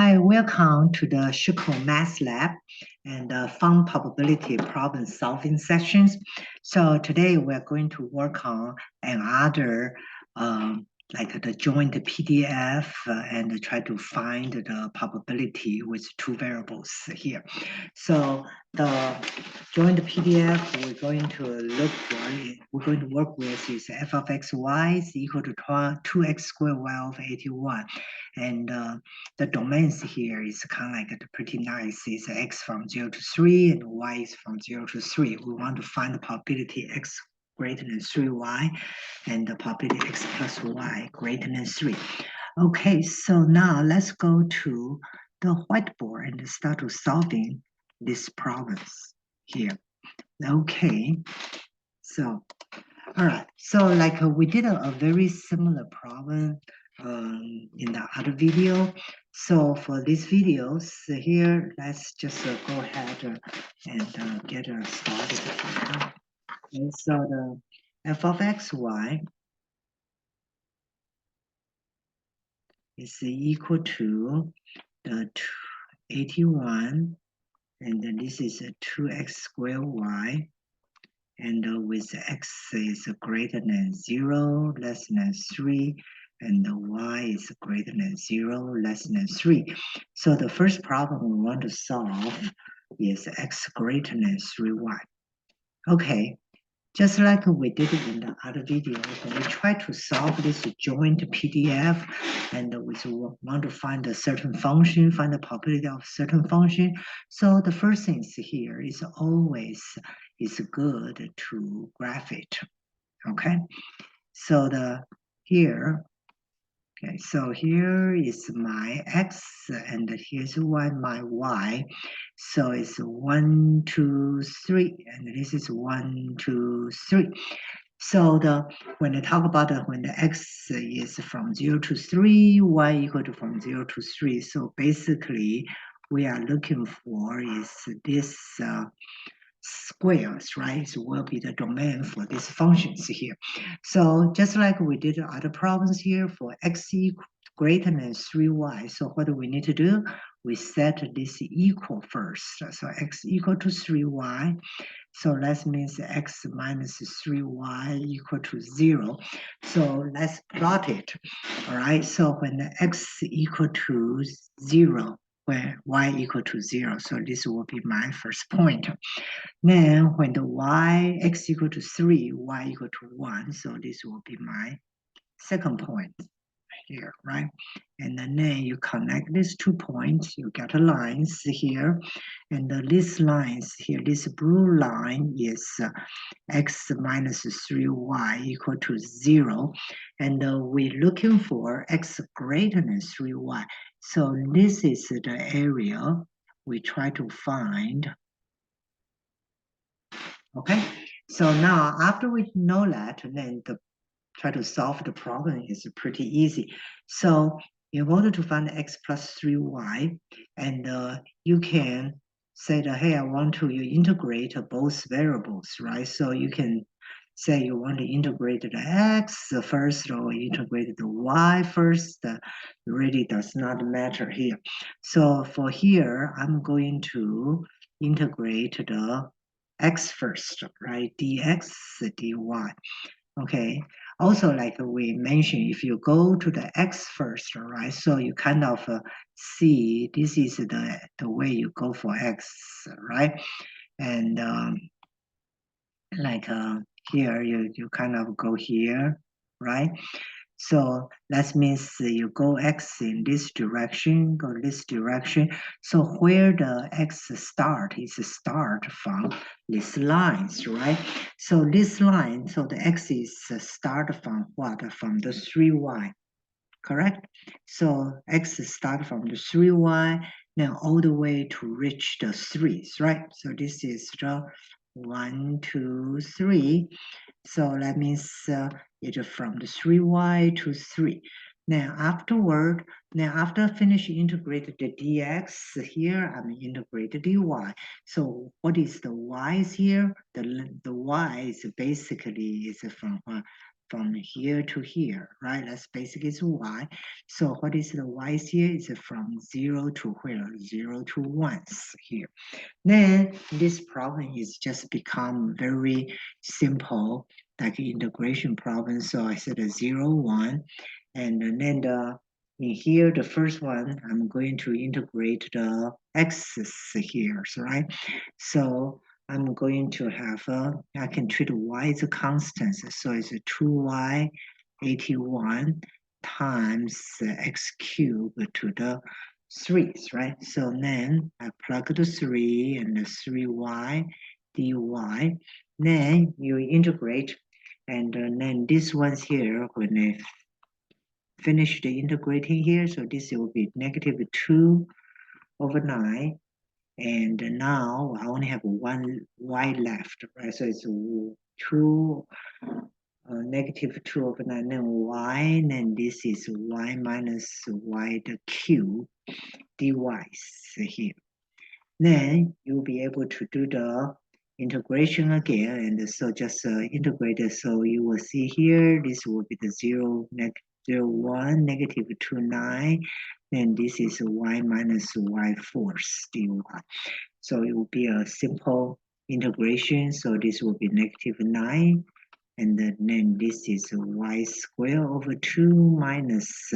Hi, welcome to the Shiko Math Lab and the fun probability problem solving sessions. So today we're going to work on another like the joint PDF and try to find the probability with two variables here. So the joint PDF we're going to look for, we're going to work with is f of xy is equal to 2x squared y over 81. And the domains here is kind of like pretty nice. It's x from 0 to 3 and y is from 0 to 3. We want to find the probability x greater than 3y and the probability x plus y greater than 3. Okay, so now let's go to the whiteboard and start to solving these problems here. Okay, so all right, so like we did a very similar problem in the other video. So for these videos here, let's just go ahead and get started here. Okay, so the f of xy is equal to the 81, and then this is a 2x squared y, and with x is greater than 0, less than 3, and the y is greater than 0, less than 3. So the first problem we want to solve is x greater than 3y. Okay, just like we did in the other video, when we try to solve this joint PDF and we want to find a certain function, find the probability of certain function. So the first thing here is always is good to graph it. Okay, so here, okay, so here is my x and here's my y. So it's 1, 2, 3, and this is 1, 2, 3. So when they talk about when the x is from 0 to 3, y equal to from 0 to 3. So basically, we are looking for is this squares, right? So will be the domain for these functions here. So just like we did other problems here for x greater than 3y. So what do we need to do? We set this equal first. So x equal to 3y. So that means x minus 3y equal to 0. So let's plot it. All right. So when the x equal to 0, when y equal to 0. So this will be my first point. Then when the x equal to 3, y equal to 1. So this will be my second point here, right? And then you connect these 2 points, you get lines here. And these lines here, this blue line is x minus 3y equal to 0. And we're looking for x greater than 3y. So this is the area we try to find. Okay, so now after we know that, then try to solve the problem is pretty easy. So in order to find x plus 3y, and you can say that, hey, I want to integrate both variables, right? So you can say you want to integrate the x first or integrate the y first. Really does not matter here. So for here, I'm going to integrate the x first, right? dx, dy. Okay. Also, like we mentioned, if you go to the x first, right? So you kind of see this is the way you go for x, right? And like here, you kind of go here, right? So that means you go x in this direction, go this direction. So where the x start is start from these lines, right? So this line, so the x is start from what? From the 3y, correct? So x start from the 3y, then all the way to reach the 3's, right? So this is the 1, 2, 3. So that means it's from the 3y to 3. Now afterward, after finish integrate the dx here, I'm integrate the dy. So what is the y's here? The y is basically is from from here to here, right? That's basically is y. So what is the y's here? Is from 0 to where? 0 to 1's here. Then this problem is just become very simple, like integration problem. So I said a 0, 1, and then in here, the first one, I'm going to integrate the x's here, so, right? So I'm going to have, I can treat y as a constant, so it's a 2y 81 times x cubed to the 3's, right? So then I plug the 3 and the 3y dy. Then you integrate, and then this one's here, when I finish the integrating here, so this will be negative 2 over 9. And now I only have one y left, right? So it's 2, negative 2 over 9, then y, and then this is y minus y the cube dy here. Then you'll be able to do the integration again, and so just integrate it. So you will see here, this will be the 0, 0, 1, negative 2, 9, and this is y minus y fourth dy. So it will be a simple integration. So this will be negative 9, and then this is y squared over 2 minus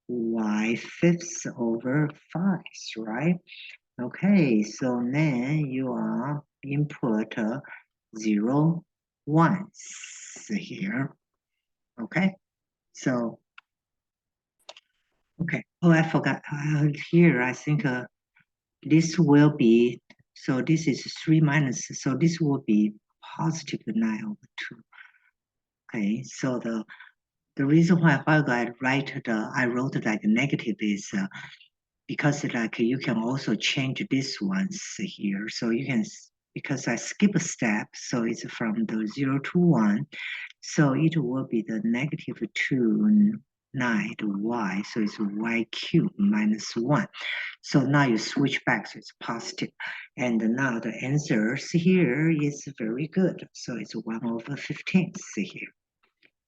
y fifth over 5, right? Okay, so then you are input 0, 1 here. Okay, so, okay. Oh, I forgot. Here, I think this will be, so this is 3 minus, so this will be positive 9 over 2. Okay, so the reason why I wrote like negative is because like you can also change this ones here. So you can, because I skip a step, so it's from the 0 to 1. So it will be the negative 2, 9, the y. So it's y cubed minus 1. So now you switch back, so it's positive. And now the answer here is very good. So it's 1 over 15 here.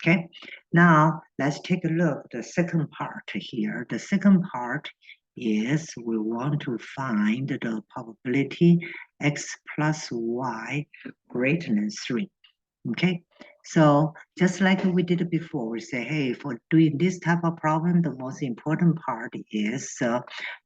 Okay, now let's take a look at the second part here. The second part is we want to find the probability x plus y greater than 3. Okay, so just like we did before, we say, hey, for doing this type of problem, the most important part is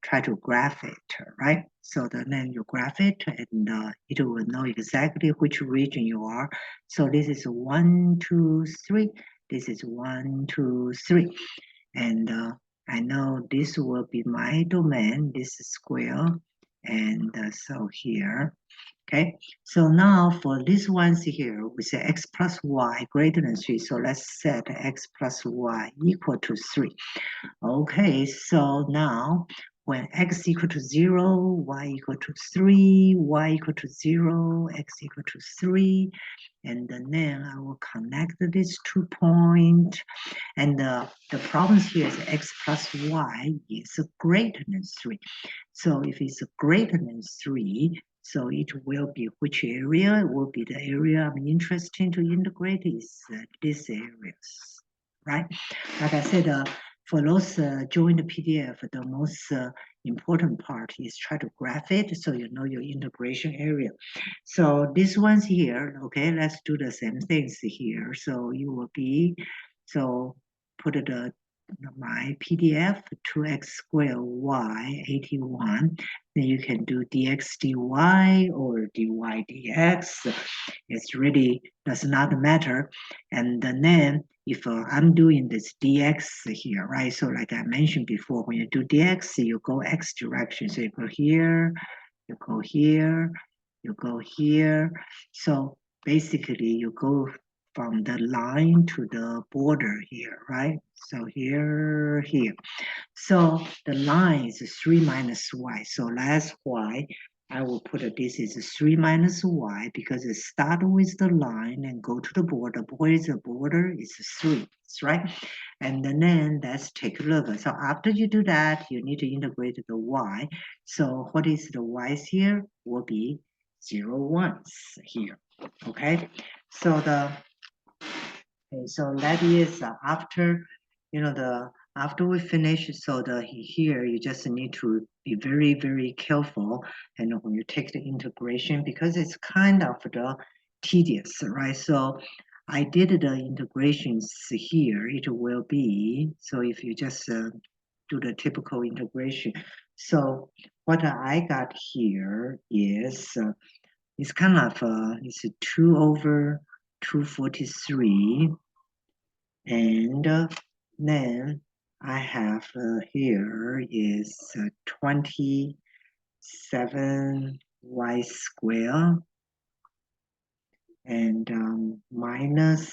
try to graph it, right? So then you graph it, and it will know exactly which region you are. So this is 1, 2, 3. This is 1, 2, 3. And I know this will be my domain, this square. And so here, okay, so now for these ones here, we say x plus y greater than 3. So let's set x plus y equal to 3. Okay, so now when x equal to 0, y equal to 3, y equal to 0, x equal to 3, and then I will connect these 2 points. And the problem here is x plus y is greater than 3. So if it's greater than 3, so it will be which area? It will be the area I'm interested to integrate is this areas, right? Like I said, for those join the PDF, the most important part is try to graph it so you know your integration area. So this one's here, okay, let's do the same things here. So you will be, so put my PDF 2x squared y 81. Then you can do dx dy or dy dx. It's really does not matter. And then if I'm doing this dx here, right? So like I mentioned before, when you do dx, you go x direction. So you go here, you go here, you go here. So basically you go from the line to the border here, right? So here. So the line is 3 minus y. So that's why I will put this is 3 minus y because it starts with the line and go to the border. Where is the border? It's 3, right? And then let's take a look. So after you do that, you need to integrate the y. So what is the y's here? Will be 0, 1's here. Okay. So Okay, so that is after, after we finish, so here you just need to be very, very careful, and when you take the integration, because it's kind of the tedious, right? So I did the integrations here, it will be, so if you just do the typical integration. So what I got here is, it's kind of, it's 2 over 243, and then I have here is 27y square, and minus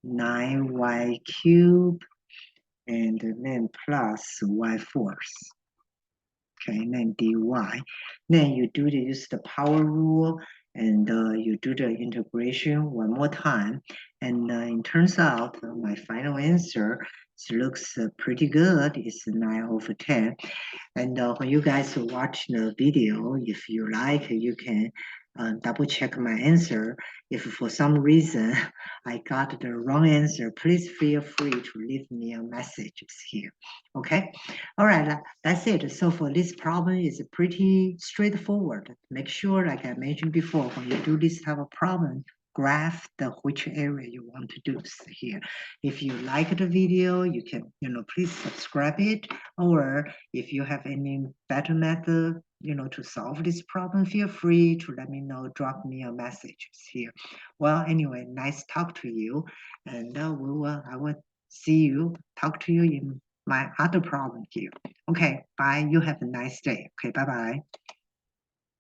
9y cube, and then plus y fourth. Okay, and then dy. Then you use the power rule, and you do the integration one more time. And it turns out my final answer looks pretty good. It's 9 over 10. And when you guys watch the video, if you like, you can double check my answer. If for some reason I got the wrong answer, please feel free to leave me a message here. Okay, all right, that's it. So for this problem, it's pretty straightforward. Make sure, like I mentioned before, when you do this type of problem, graph which area you want to do here. If you like the video, you can, please subscribe it, or if you have any better method, to solve this problem, feel free to let me know, drop me a message here. Well, anyway, nice talk to you, and I will talk to you in my other problem here. Okay, bye. You have a nice day. Okay, bye-bye.